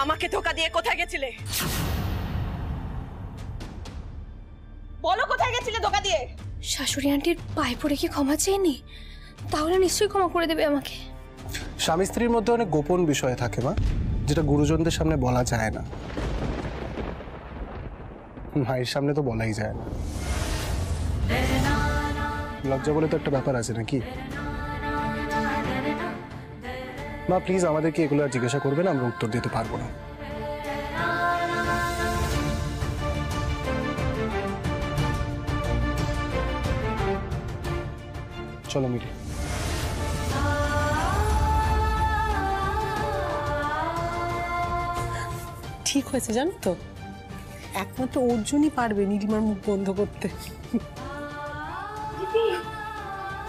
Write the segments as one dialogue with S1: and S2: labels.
S1: আমাকে ধোকা দিয়ে কোথায় গেছিলে? বলো কোথায় গেছিলে ধোকা দিয়ে?
S2: শাশুড়ি আন্টির পায়ে পড়ে কি ক্ষমা চেয়েনি? তাহলে নিশ্চয়ই ক্ষমা করে দেবে আমাকে।
S3: স্বামী স্ত্রীর মধ্যে অনেক গোপন বিষয় থাকে মা, যেটা গুরুজনদের সামনে বলা যায় না। মায়ের সামনে তো বলাই যায় না। লজ্জা বলে তো একটা ব্যাপার আছে নাকি? মা প্লিজ আমাদেরকে এগুলো আর জিজ্ঞাসা করবেন, আমরা উত্তর দিতে পারবো না। চলো মিলি।
S4: ঠিক হয়েছে জানো তো, একমাত্র অর্জুনই পারবে নীলিমার মুখ বন্ধ করতে।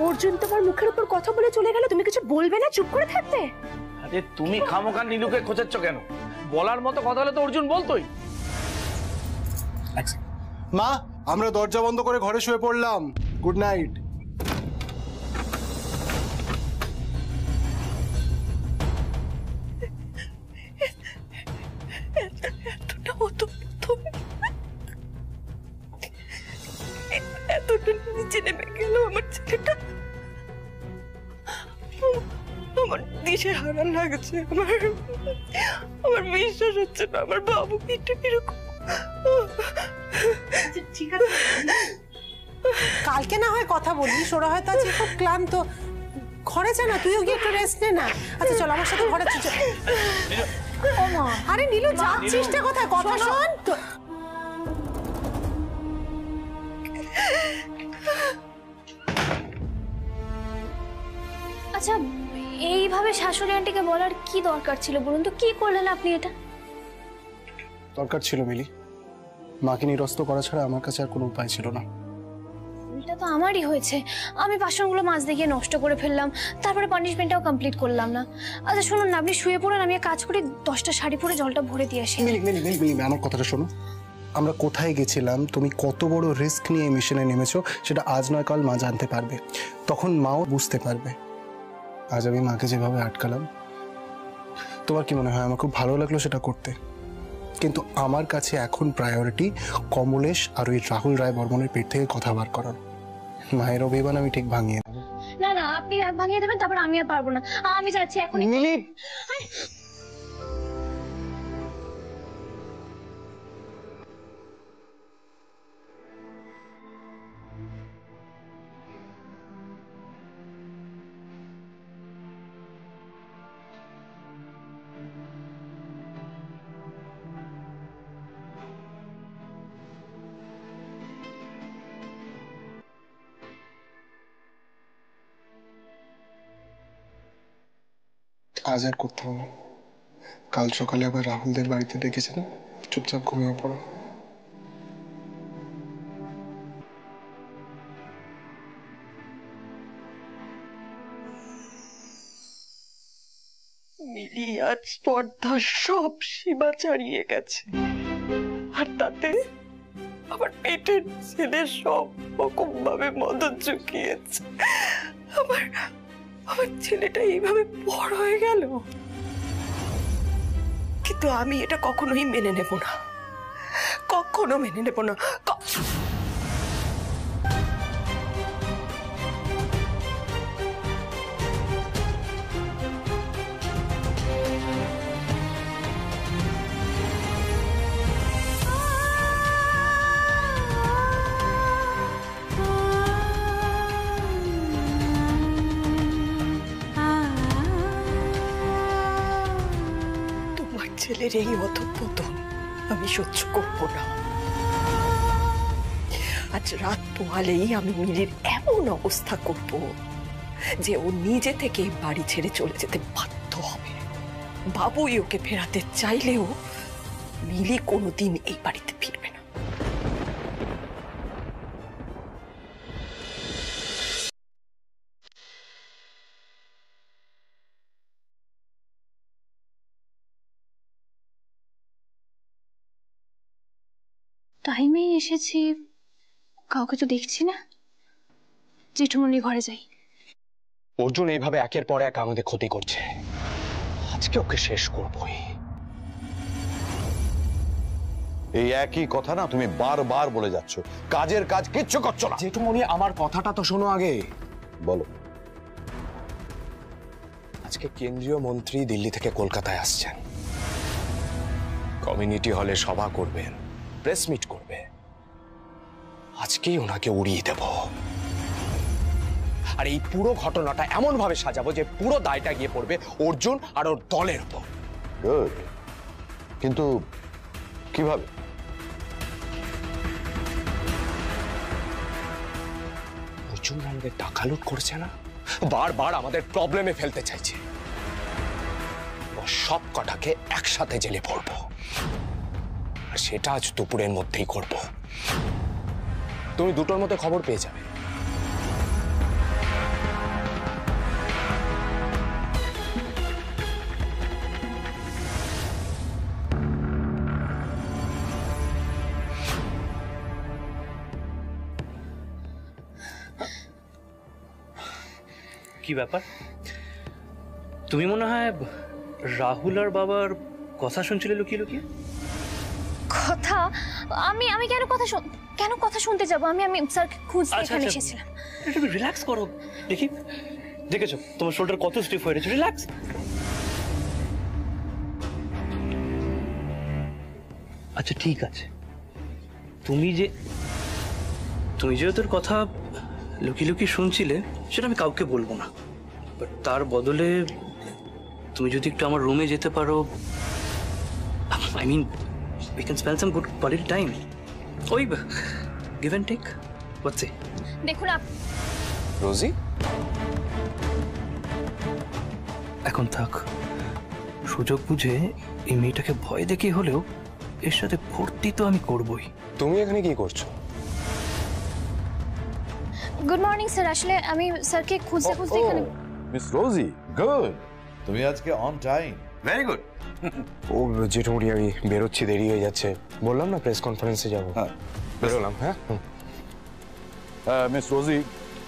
S2: অর্জুন তোমার মুখের উপর কথা বলে চলে গেল, তুমি কিছু বলবে না? চুপ করে থাকবে?
S5: আরে তুমি খামোখা নীলুকে খোঁচাচ্ছ কেন? বলার মতো কথা হলে তো অর্জুন বলতোই।
S3: মা আমরা দরজা বন্ধ করে ঘরে শুয়ে পড়লাম। Good night.
S1: এতটা নিচে নেমে গেল আমার ছেলেটা। আমার দিশে হারা লাগছে। আমার বিশ্বাস হচ্ছে না আমার বাবু এটা এরকম।
S4: ঠিক আছে, কালকে না হয় কথা বলিস, ওরা হয়তো আজকে খুব ক্লান্ত। ঘরে যা না, তুইও গিয়ে একটু রেস্ট নে না। আচ্ছা চল আমার সাথে ঘরে। আরে নীলু যাচ্ছিস না কোথায়? কথা শোন।
S2: আচ্ছা এইভাবে শাশুড়ি আন্টিকে বলার কি দরকার ছিল বলুন তো? কি করলেন আপনি এটা?
S3: দরকার ছিল মিলি, মাকে নিরস্ত করা ছাড়া আমার কাছে আর কোনো উপায় ছিল না।
S2: এটা তো আমারই হয়েছে। আমি বাসনগুলো মাছ দিয়ে নষ্ট করে ফেললাম, তারপরে পানিশমেন্টটাও কমপ্লিট করলাম না। আচ্ছা শুনুন না, আপনি শুয়ে পড়ুন, আমি কাজ করি, 10টা শাড়ি পরে জলটা ভরে দিয়ে আসি।
S3: মিলি মিলি মিলি মিলি আমার কথাটা শোনো। আমরা কোথায় গেছিলাম, তুমি কত বড় রিস্ক নিয়ে মিশনে নেমেছো, সেটা আজ নয় কাল মা জানতে পারবে। তখন মাও বুঝতে পারবে। আজ আমি মাকে যেভাবে আটকালাম, তোমার কি মনে হয় আমার খুব ভালো লাগলো সেটা করতে? কিন্তু আমার কাছে এখন প্রায়োরিটি কমলেশ আর ওই রাহুল রায় বর্মনের পেট থেকে কথা বার করার। মায়ের অভিমান আমি ঠিক ভাঙিয়ে দেবো।
S2: না না, আপনি ভাঙিয়ে দেবেন, তারপর আমি আর পারবো না। আমি যাচ্ছি এখন।
S3: মিলি আজ আর করতে হবে না। কাল সকালে আবার রাহুলদের বাড়িতে ডেকেছে না, চুপচাপ ঘুমিয়ে পড়ো।
S1: মিলি আজ স্পর্ধার সব সীমা ছাড়িয়ে গেছে, আর তাতে আমার পেটের ছেলে সব রকম ভাবে মদত চুকিয়েছে। আমার আমার ছেলেটা এইভাবে বড় হয়ে গেল, কিন্তু আমি এটা কখনোই মেনে নেব না, কখনো মেনে নেব না। ছেলের এই অধঃপতন আমি সহ্য করব না। আজ রাত পোহালেই আমি মিলির এমন অবস্থা করব যে ও নিজে থেকে বাড়ি ছেড়ে চলে যেতে বাধ্য হবে। বাবুই ওকে ফেরাতে চাইলেও মিলি কোনোদিন এই বাড়িতে ফিরবে না।
S2: টাইমেই এসেছি, কাউকে তো দেখছি না। জেঠুমনির ঘরে যাই।
S6: অর্জুন এইভাবে একের পর এক আমাদের ক্ষতি করছে, আজকে ওকে শেষ করবই।
S7: এই একই কথা না তুমি বারবার বলে যাচ্ছ, কাজের কাজ কিচ্ছু করছো না।
S6: জেঠুমনি আমার কথাটা তো শোনো আগে।
S7: বলো।
S6: আজকে কেন্দ্রীয় মন্ত্রী দিল্লি থেকে কলকাতায় আসছেন, কমিউনিটি হলে সভা করবেন, প্রেস মিট করবে। আজকেই ওনাকে উড়িয়ে দেব, আর এই পুরো ঘটনাটা এমন ভাবে সাজাবো যে পুরো দায়টা গিয়ে পড়বে অর্জুন আর ওর দলের উপর।
S7: গুড, কিন্তু কিভাবে?
S6: অর্জুন আমাদের টাকা লুট করছে না, বারবার আমাদের প্রবলেমে ফেলতে চাইছে। সব কটাকে একসাথে জেলে পড়বো, আর সেটা আজ দুপুরের মধ্যেই করব। তুমি দুটোর মধ্যে খবর পেয়ে যাবে।
S8: কি ব্যাপার? তুমি মনে হয় রাহুল আর বাবার কথা শুনছিলে লুকিয়ে লুকিয়ে।
S2: কথা? আমি আমি কেন কথা শুনতে যাব? আমি স্যারকে খুঁজতে এখানে এসেছিলাম।
S8: তুমি রিল্যাক্স করো দেখি। দেখেছো তোমার শোল্ডার কত স্টিফ হয়ে গেছে। রিল্যাক্স। আচ্ছা ঠিক আছে, তুমি যে তোর কথা লুকিয়ে লুকিয়ে শুনছিলে সেটা আমি কাউকে বলবো না, বাট তার বদলে তুমি যদি একটু আমার রুমে যেতে পারো, I mean we can spend some good quality time. ওই give and take. What's it?
S2: দেখুন
S6: রোজি,
S8: এখন থাক, সুযোগ বুঝে এই মেয়েটাকে ভয় দেখে হলেও এর সাথে ভর্তি তো আমি করবই।
S6: তুমি এখানে কি করছো?
S2: Good morning sir. আসলে আমি স্যারকে খুঁজতে এখানে।
S7: মিস রোজি, গুড, তুমি আজকে অন টাইম, ভেরি গুড।
S6: ও জেঠুমনি, আমি বেরোচ্ছি, দেরি হয়ে যাচ্ছে। বললাম না প্রেস কনফারেন্সে যাবো।
S7: হ্যাঁ,
S6: বেরোলাম। হ্যাঁ
S7: মিস রোজি,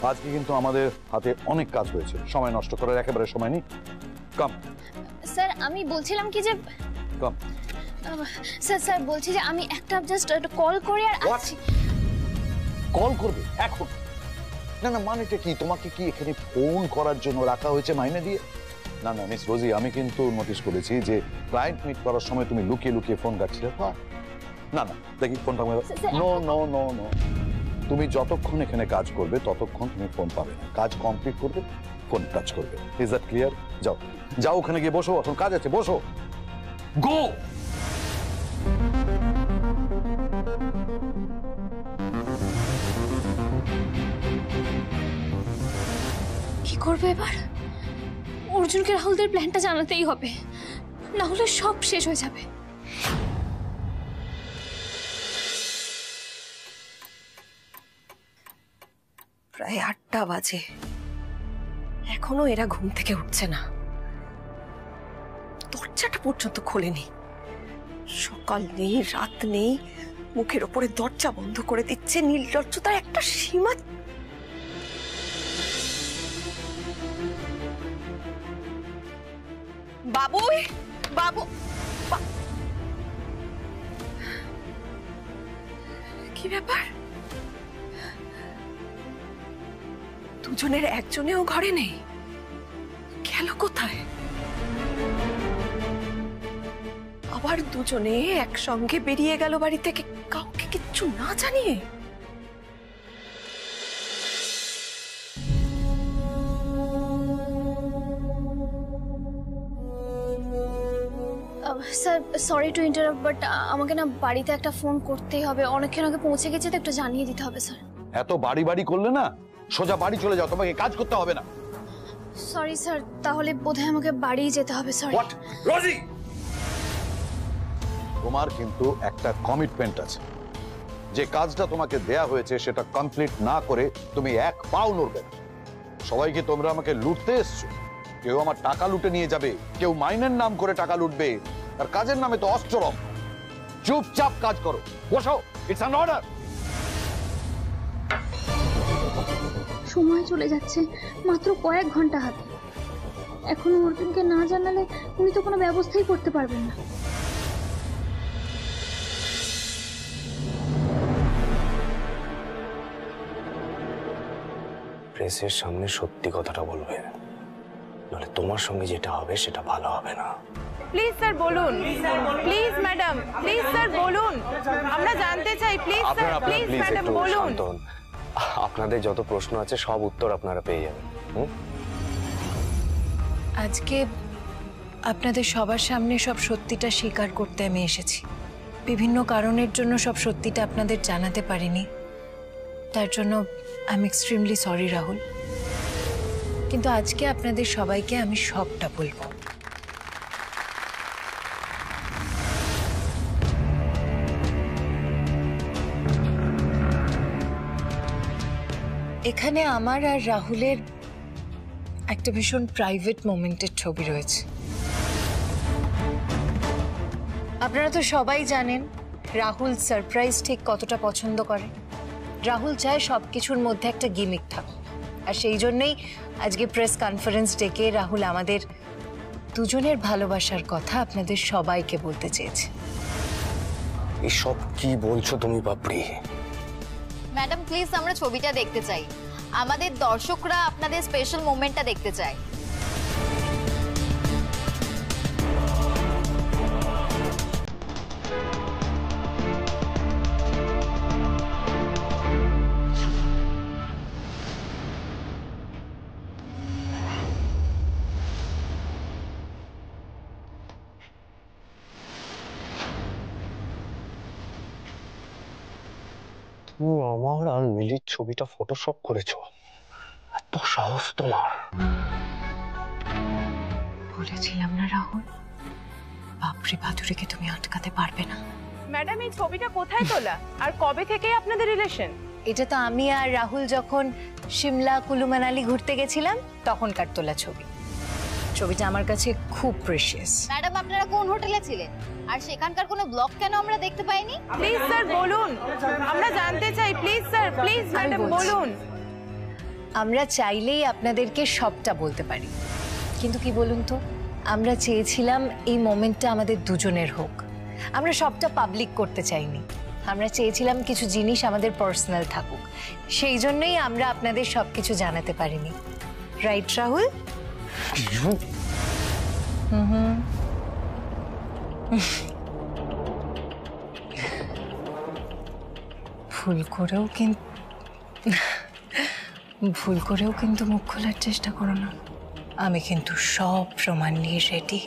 S7: আজকে কিন্তু আমাদের হাতে অনেক কাজ হয়েছে, সময় নষ্ট করার একেবারে সময় নেই। কাম।
S2: স্যার আমি বলছিলাম কি যে
S7: কাম।
S2: স্যার বলছি যে আমি একটা জাস্ট কল করে আর আসছি।
S7: কল করবে এখন? না না, মানেটা কি? তোমাকে কি এখানে ফোন করার জন্য রাখা হয়েছে মাইনে দিয়ে? না না মিস রোজি, আমি কিন্তু নোটিস করেছি যে ক্লায়েন্ট মিট করার সময় তুমি লুকিয়ে লুকিয়ে ফোন কাটছিলে। না না, দেখি ফোনটা। নো নো নো নো, তুমি যতক্ষণ এখানে কাজ করবে ততক্ষণ তুমি ফোন পাবে না। কাজ কমপ্লিট করবে, ফোন টাচ করবে। Is that clear? যাও যাও, ওখানে গিয়ে বসো, এখন কাজ আছে, বসো। গো।
S2: কি করবে এবার? অর্জুনকে রাহুলদের প্ল্যানটা জানাতেই হবে, না হলে সব শেষ হয়ে যাবে।
S1: প্রায় 8টা বাজে, এখনো এরা ঘুম থেকে উঠছে না। দরজাটা পর্যন্ত খোলেনি। সকাল নেই, রাত নেই, মুখের ওপরে দরজা বন্ধ করে দিচ্ছে। নির্লজ্জতার একটা সীমা। বাবু, বাবু, কি ব্যাপার? দুজনের একজনেও ঘরে নেই, গেল কোথায়? আবার দুজনে একসঙ্গে বেরিয়ে গেল বাড়ি থেকে, কাউকে কিচ্ছু না জানিয়ে।
S2: Sir sorry to interrupt, but আমাকে না বাড়িতে একটা ফোন করতেই হবে। অনেকক্ষণ আগে পৌঁছে গেছে তো একটু জানিয়ে দিতে হবে স্যার।
S7: এত বাড়ি বাড়ি করলে না, সোজা বাড়ি চলে যাও, তোমাকে কাজ করতে হবে না।
S2: সরি স্যার, তাহলে বোধহয় আমাকে বাড়িই যেতে হবে। সরি।
S7: হোয়াট রোজি, তোমার কিন্তু একটা কমিটমেন্ট আছে। যে কাজটা তোমাকে দেয়া হয়েছে সেটা কমপ্লিট না করে তুমি এক পাও নড়বে না। সবাইকে তোমরা আমাকে লুটতে এসছো। কেউ আমার টাকা লুটে নিয়ে যাবে, কেউ মাইনের নাম করে টাকা লুটবে, আর কাজের নামে তো অস্ত্রম। চুপচাপ কাজ করো, বসো, ইটস অ্যান অর্ডার।
S2: সময় চলে যাচ্ছে, মাত্র কয়েক ঘন্টা হাতে। এখনো অর্জুনকে না জানালে উনি তো কোনো ব্যবস্থাই করতে পারবেন না।
S6: প্রেসের সামনে সত্যি কথাটা বলবে, নাহলে তোমার সঙ্গে যেটা হবে সেটা ভালো হবে না।
S9: প্লিজ স্যার বলুন, প্লিজ ম্যাডাম, প্লিজ স্যার বলুন, আমরা জানতে চাই, প্লিজ স্যার, প্লিজ ম্যাডাম বলুন।
S6: আপনাদের যত প্রশ্ন আছে সব উত্তর আপনারা পেয়ে যাবেন।
S10: আজকে আপনাদের সবার সামনে সব সত্যিটা স্বীকার করতে আমি এসেছি। বিভিন্ন কারণের জন্য সব সত্যিটা আপনাদের জানাতে পারিনি, তার জন্য I am extremely sorry Rahul. কিন্তু আজকে আপনাদের সবাইকে আমি সবটা বলবো। এখানে আমার আর রাহুলের একটা ভীষণ প্রাইভেট মোমেন্টের ছবি রয়েছে। আপনারা তো সবাই জানেন রাহুল সারপ্রাইজ ঠিক কতটা পছন্দ করে। রাহুল চায় সবকিছুর মধ্যে একটা গিমিক থাকুক, আর সেই জন্যই আজকে প্রেস কনফারেন্স ডেকে রাহুল আমাদের দুজনের ভালোবাসার কথা আপনাদের সবাইকে বলতে চেয়েছে।
S6: এসব কি বলছো তুমি বাপরি?
S11: ম্যাডাম প্লিজ আমরা ছবিটা দেখতে চাই, আমাদের দর্শকরা আপনাদের স্পেশাল মোমেন্টটা দেখতে চায়।
S6: আমার আর মিলির ছবিটা ফটোশপ করেছো? এত সাহস তোমার?
S10: বলেছিলাম না রাহুল, বাপরে বাদুড়িকে তুমি আটকাতে পারবে না।
S9: ম্যাডাম এই ছবিটা কোথায় তোলা আর কবে থেকে আপনাদের রিলেশন?
S10: এটা তো আমি আর রাহুল যখন সিমলা কুলু মানালি ঘুরতে গেছিলাম তখনকার তোলা ছবি। ছবিটা আমার কাছে খুব প্রেশিয়াস।
S11: ম্যাডাম আপনারা কোন হোটেলে ছিলেন আর সেখানকার কোনো ব্লগ কেন আমরা দেখতে পাইনি?
S9: প্লিজ স্যার বলুন, আমরা জানতে চাই, প্লিজ স্যার, প্লিজ ম্যাডাম বলুন।
S10: আমরা চাইলেই আপনাদেরকে সবটা বলতে পারি, কিন্তু কি বলুন তো, আমরা চেয়েছিলাম এই মোমেন্টটা আমাদের দুজনের হোক। আমরা সবটা পাবলিক করতে চাইনি, আমরা চেয়েছিলাম কিছু জিনিস আমাদের পার্সোনাল থাকুক। সেই জন্যই আমরা আপনাদের সবকিছু জানাতে পারিনি, রাইট রাহুল? ভুল করেও কিন্তু মুখ খোলার চেষ্টা করো না। আমি কিন্তু সব প্রমাণ নিয়ে রেডি।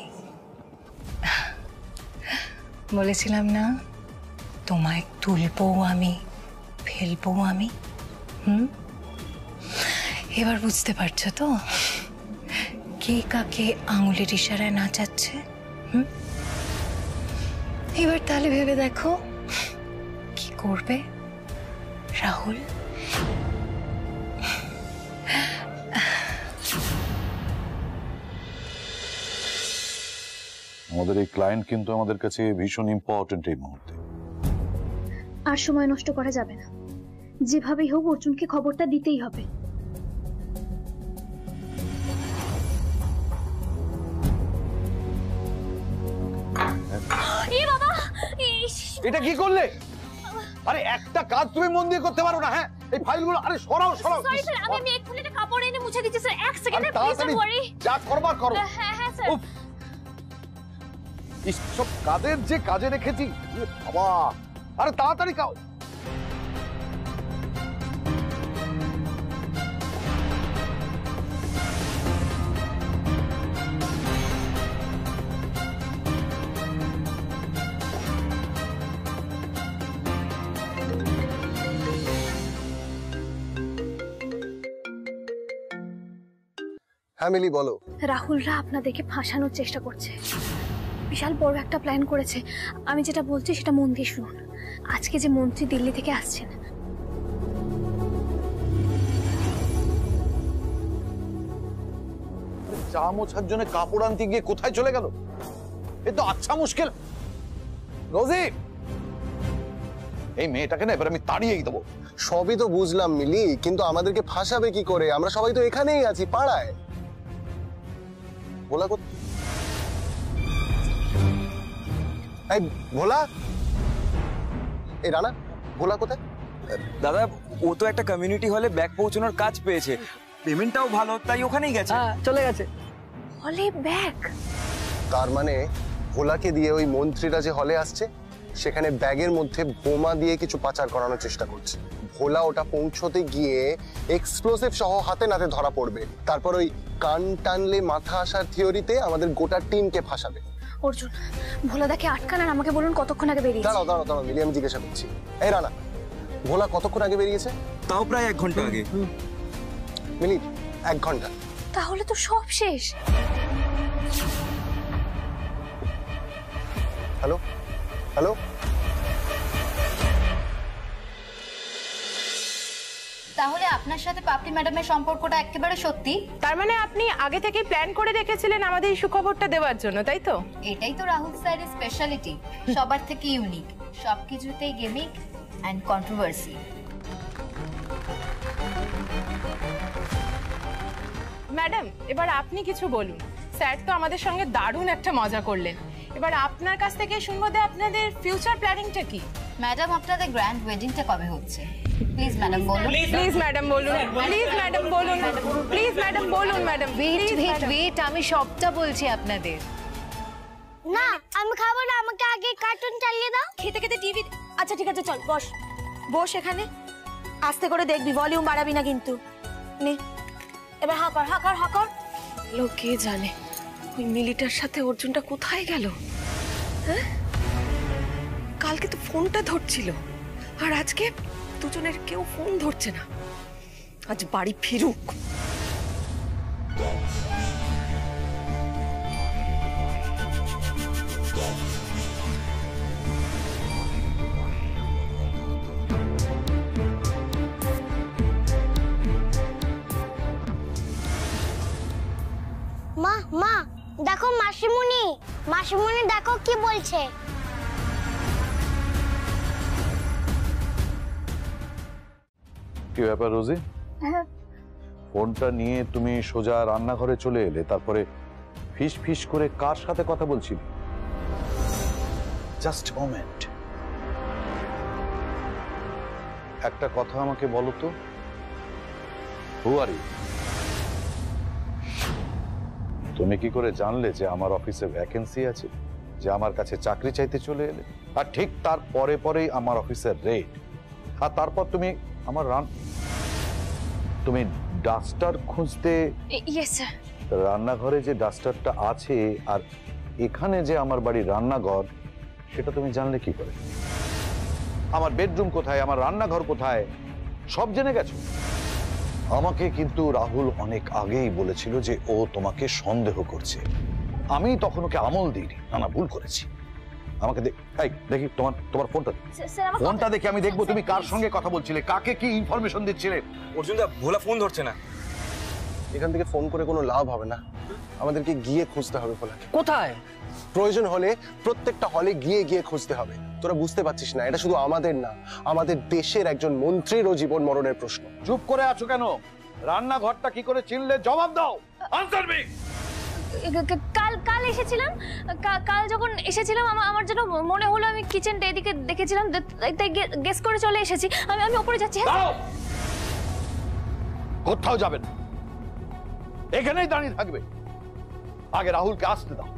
S10: বলেছিলাম না তোমায় তুলবো আমি, ফেলবো আমি। এবার বুঝতে পারছো তো কে কাকে আঙুলের ইশারায় নাচাচ্ছে? এবার তাহলে ভেবে দেখো কি করবে রাহুল।
S7: আমাদের এই ক্লায়েন্ট কিন্তু আমাদের কাছে ভীষণ ইম্পর্টেন্ট এই মুহূর্তে।
S2: আর সময় নষ্ট করা যাবে না, যেভাবেই হোক অর্জুনকে খবরটা দিতেই হবে।
S7: এটা কি করলে? আরে একটা কাজ তুমি মন দিয়ে করতে পারো না? হ্যাঁ এই ফাইলগুলো আরে সরাও সরাও।
S2: সরি স্যার, আমি এক্ষুনি একটা কাপড় এনে মুছে দিচ্ছি স্যার, এক সেকেন্ডে প্লিজ ডোন্ট ওয়ারি।
S7: যা করবার করো।
S2: হ্যাঁ হ্যাঁ স্যার।
S7: সব কাজের যে কাজে রেখেছি বাবা, আরে তাড়াতাড়ি খাও।
S3: হ্যাঁ মিলি বলো।
S2: রাহুলরা আপনাদেরকে ফাঁসানোর চেষ্টা করছে, বিশাল বড় একটা প্ল্যান করেছে। আমি যেটা বলছি সেটা মন দিয়ে শুনুন। আজকে যে মন্ত্রী দিল্লি থেকে আসছেন,
S7: চা মোছার জন্য কাপড় আনতে গিয়ে কোথায় চলে গেল? এ তো আচ্ছা মুশকিল। রোজি, এই মেয়েটাকে না এবার আমি তাড়িয়েই দেবো।
S3: সবই তো বুঝলাম মিলি, কিন্তু আমাদেরকে ফাঁসাবে কি করে? আমরা সবাই তো এখানেই আছি পাড়ায়। ভোলা কোথায়? এই ভোলা, এই রানা, ভোলা কোথায়?
S12: দাদা ও তো একটা কমিউনিটি হলে ব্যাগ পৌঁছানোর কাজ পেয়েছে, পেমেন্টটাও ভালো, তাই ওখানেই গেছে।
S8: চলে গেছে
S2: হলে ব্যাগ।
S3: তার মানে ভোলাকে দিয়ে ওই মন্ত্রীরা যে হলে আসছে সেখানে ব্যাগের মধ্যে বোমা দিয়ে কিছু পাচার করানোর চেষ্টা করছে। ভোলা ওটা পৌঁছতে গিয়ে এক্সপ্লোসিভ সহ হাতে নাতে ধরা পড়বে, তারপর ওই কান টানলে মাথা আসার থিওরিতে আমাদের গোটা টিমকে ফাঁসাবে।
S2: অর্জুন, ভোলাদাকে আটকান আর আমাকে বলুন কতক্ষণ আগে বেরিয়েছে।
S3: দাঁড়াও দাঁড়াও দাঁড়াও মিলি, আমি জিজ্ঞাসা করছি। এই রানা, ভোলা কতক্ষণ আগে বেরিয়েছে?
S12: তাও প্রায় 1 ঘন্টা আগে।
S3: মিলি 1 ঘন্টা?
S2: তাহলে তো সব শেষ।
S3: হ্যালো হ্যালো,
S11: তাহলে আপনার সাথে পাপড়ি ম্যাডামের সম্পর্কটা একেবারে সত্যি?
S9: তার মানে আপনি আগে থেকেই প্ল্যান করে রেখেছিলেন আমাদের এই সুখবরটা দেওয়ার জন্য, তাই তো?
S11: এটাই তো রাহুল স্যারের স্পেশালিটি, সবার থেকে ইউনিক, সবকিছুতেই গেমিক অ্যান্ড কন্ট্রোভার্সি।
S9: ম্যাডাম, এবার আপনি কিছু বলুন। স্যার তো আমাদের সঙ্গে দারুণ একটা মজা করলেন, এবার আপনার কাছ থেকে শুনবো যে আপনাদের ফিউচার প্ল্যানিংটা কি।
S11: ম্যাডাম, আপনাদের গ্র্যান্ড ওয়েডিংটা কবে হচ্ছে? প্লিজ ম্যাডাম বলুন।
S9: প্লিজ ম্যাডাম বলুন, প্লিজ ম্যাডাম বলুন, প্লিজ ম্যাডাম বলুন। ম্যাডাম
S10: ওয়েট, আমি সবটা বলছি আপনাদের।
S2: না, আমি খাবো না, আমাকে আগে কার্টুন চালিয়ে দাও। খেতে খেতে টিভি। আচ্ছা ঠিক আছে, চল বস বস এখানে, আস্তে করে দেখবি, ভলিউম বাড়াবি না কিন্তু। নে এবার হাঁকর হাঁকর হাঁকর।
S1: কে জানে ওই মিলিটার সাথে অর্জুনটা কোথায় গেল? হ্যাঁ, কালকে তো ফোনটা ধরছিল, আর আজকে দুজনের কেউ ফোন ধরছে না। আজ বাড়ি ফিরুক।
S2: মা মা দেখো, মাসিমুনি মাসিমুনি দেখো কি বলছে।
S7: কি ব্যাপার রোজি? ফোনটা নিয়ে তুমি সোজা রান্নাঘরে চলে এলে, তারপরে ফিস ফিস করে কার সাথে কথা বলছিলে? জাস্ট মোমেন্ট, একটা কথা আমাকে বলো তো, হু আর ইউ? তুমি কি করে জানলে যে আমার অফিসে ভ্যাকেন্সি আছে, যে আমার কাছে চাকরি চাইতে চলে এলে? আর ঠিক তার পরে পরেই আমার অফিসের রেড, আর তারপর তুমি আমার তুমি ডাস্টার খুঁজতে
S2: ইয়েস স্যার।
S7: রান্নাঘরে যে ডাস্টারটা আছে আর এখানে যে আমার বাড়ির রান্নাঘর, সেটা তুমি জানলে কি করে? আমার বেডরুম কোথায়, আমার রান্নাঘর কোথায়, সব জেনে গেছো? আমাকে কিন্তু রাহুল অনেক আগেই বলেছিল যে ও তোমাকে সন্দেহ করছে। আমি তখন ওকে আমল দিইনি, না ভুল করেছি। আমাকে দেখি তোমার ফোনটা দেখে আমি দেখবো তুমি কার সঙ্গে কথা বলছিলে, কাকে কি ইনফরমেশন দিচ্ছিলে।
S12: অর্জুনদা, ভোলা ফোন ধরছে না।
S3: এখান থেকে ফোন করে কোনো লাভ হবে না, আমাদেরকে গিয়ে খুঁজতে হবে ভোলাকে।
S8: কোথায়?
S3: প্রয়োজন হলে প্রত্যেকটা হলে গিয়ে গিয়ে খুঁজতে হবে। তোরা বুঝতে পারছিস না, এটা শুধু আমাদের না, আমাদের দেশের একজন মন্ত্রীরও জীবন মরণের প্রশ্ন।
S7: চুপ করে আছো কেন? রান্নাঘরটা কি করে চিনলে? জবাব দাও। Answer me.
S2: কাল এসেছিলাম, কাল যখন এসেছিলাম আমার যেন মনে হলো আমি কিচেনটা এদিকে দেখেছিলাম, তাই গেস করে চলে এসেছি। আমি উপরে যাচ্ছি।
S7: কোথাও যাবেন, এখানেই দাঁড়িয়ে থাকবে। আগে রাহুলকে আসতে দাও,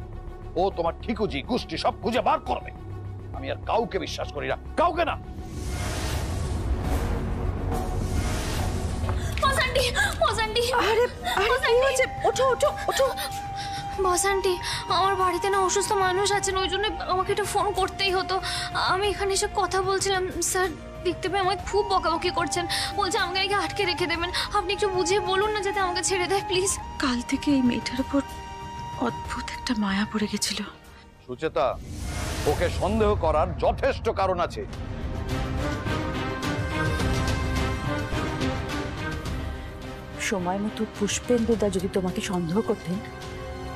S7: ও তোমার ঠিকুজি গুষ্টি সব খুঁজে বার করবে। আমি আর কাউকে বিশ্বাস করি না, কাউকে না।
S2: বস আন্টি, আমার বাড়িতে না অসুস্থ মানুষ আছেন, ওই জন্য আমাকে একটা ফোন করতেই হতো। আমি এখানে এসে কথা বলছিলাম, স্যার দেখতে পেয়ে আমাকে খুব বকাবকি করছেন, বলছে আমাকে নাকি আটকে রেখে দেবেন। আপনি একটু বুঝিয়ে বলুন না যাতে আমাকে ছেড়ে দেয় প্লিজ।
S1: কাল থেকে এই মেয়েটার উপর অদ্ভুত একটা মায়া পড়ে গেছিল।
S7: সুচেতা, ওকে সন্দেহ করার যথেষ্ট কারণ আছে।
S13: সময় মতো পুষ্পেন্দুদা যদি তোমাকে সন্দেহ করতেন,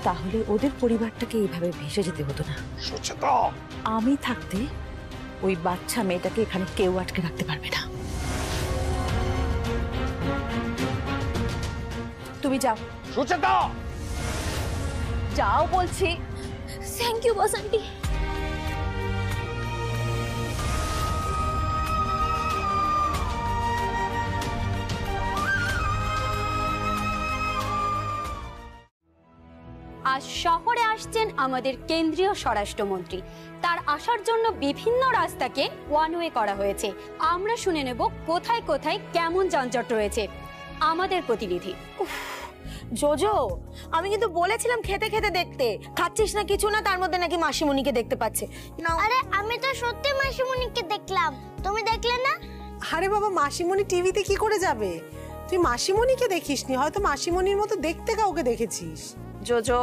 S13: তাহলে ওদের পরিবারটাকে এইভাবে ভেসে যেতে হতো না।
S7: সুচেতা,
S13: আমি থাকতে ওই বাচ্চা মেয়েটাকে এখানে কেউ আটকে রাখতে পারবে না। তুমি যাও।
S7: সুচেতা,
S13: যাও বলছি।
S2: Thank you Bose aunty.
S14: আজ শহরে আসছেন আমাদের কেন্দ্রীয় স্বরাষ্ট্রমন্ত্রী। তার আসার জন্য বিভিন্ন রাস্তাকে ওয়ান ওয়ে করা হয়েছে। আমরা শুনে নেব কোথায় কোথায় কেমন যানজট রয়েছে। আমাদের প্রতিনিধি।
S15: জোজো, আমি কিন্তু বলেছিলাম খেতে খেতে দেখতে, খাচ্ছিস না কিছু না, তার মধ্যে নাকি মাসিমণিকে দেখতে পাচ্ছে।
S16: আরে আমি তো সত্যি মাসিমণিকে দেখলাম, তুমি দেখলে না?
S4: আরে বাবা, মাসিমণি টিভিতে কি করে যাবে? তুই মাসিমণিকে দেখিসনি, হয়তো মাসিমণির মতো দেখতে কাউকে দেখেছিস।
S15: জোজো,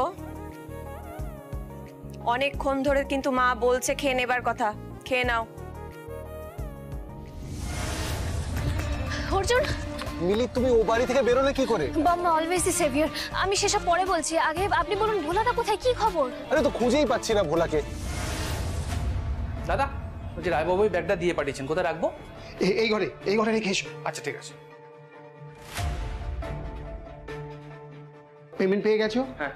S15: অনেকক্ষণ ধরে কিন্তু মা বলছে খেয়ে নেবার কথা, খেয়ে নাও।
S2: অর্জুন,
S3: মিলি তুমি ও বাড়ি থেকে বেরোলে কি করে?
S2: বাবা অলওয়েজ দি সেভিয়ার। আমি সেসব পরে বলছি, আগে আপনি বলুন ভোলাদা কোথায়, কি খবর?
S3: আরে তো খুঁজেই পাচ্ছি না ভোলাকে।
S8: দাদা বলছি রায়বাবু ব্যাগটা দিয়ে পাঠিয়েছেন, কোথায় রাখবো?
S3: এই ঘরে রেখে এসো।
S8: আচ্ছা ঠিক আছে।
S3: পেমেন্ট পেয়ে গেছো?
S8: হ্যাঁ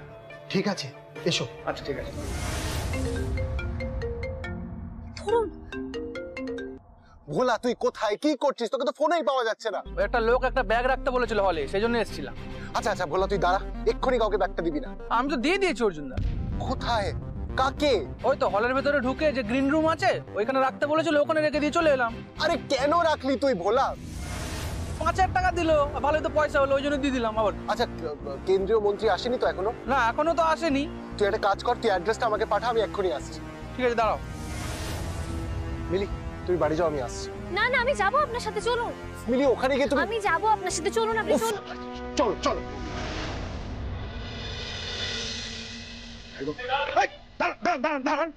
S3: ঠিক আছে, এসো।
S8: আচ্ছা ঠিক আছে।
S2: ধরুন।
S3: ভোলা তুই কোথায়, কি করছিস? তোকে তো ফোনেই পাওয়া যাচ্ছে না।
S8: একটা লোক একটা ব্যাগ রাখতে বলেছিল হলে, সেই জন্য এসেছিলাম।
S3: আচ্ছা আচ্ছা ভোলা তুই দাঁড়া, এক্ষুনি কাউকে ব্যাগটা দিবি না।
S8: আমি তো দিয়ে দিয়েছি অর্জুন দা।
S3: কোথায়, কাকে?
S8: ওই তো হলের ভেতরে ঢুকে যে গ্রিন রুম আছে ওইখানে রাখতে বলেছিল, ওখানে রেখে দিয়ে চলে এলাম।
S3: আরে কেন রাখলি তুই ভোলা?
S8: 5,000 টাকা দিল, ভালোই তো পয়সা হলো, ওই জন্য দিয়ে দিলাম আবার।
S3: আচ্ছা কেন্দ্রীয় মন্ত্রী আসেনি তো এখনো?
S8: না এখনো তো আসেনি।
S3: তুই একটা কাজ কর, তুই অ্যাড্রেসটা আমাকে পাঠা, আমি এক্ষুনি আসছি।
S8: ঠিক আছে দাঁড়াও।
S3: মিলি তুমি বাড়ি যাও, আমি আসছি।
S2: না না, আমি যাবো আপনার সাথে, চলুন।
S3: মিলি ওখানে গিয়ে তুমি।
S2: আমি যাবো আপনার সাথে, চলুন আপনি, চলুন।
S3: চলো চলো।
S17: দাঁড়ান,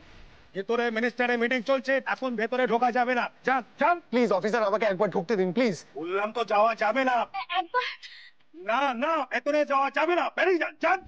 S17: ভেতরে মিনিস্টারের মিটিং চলছে, এখন ভেতরে ঢোকা যাবে না। যান যান।
S3: প্লিজ অফিসার, আমাকে একবার ঢুকতে দিন প্লিজ।
S17: বললাম তো যাওয়া যাবে না।
S2: একবার
S17: না না, ভেতরে যাওয়া যাবে না, বেরিয়ে যান যান।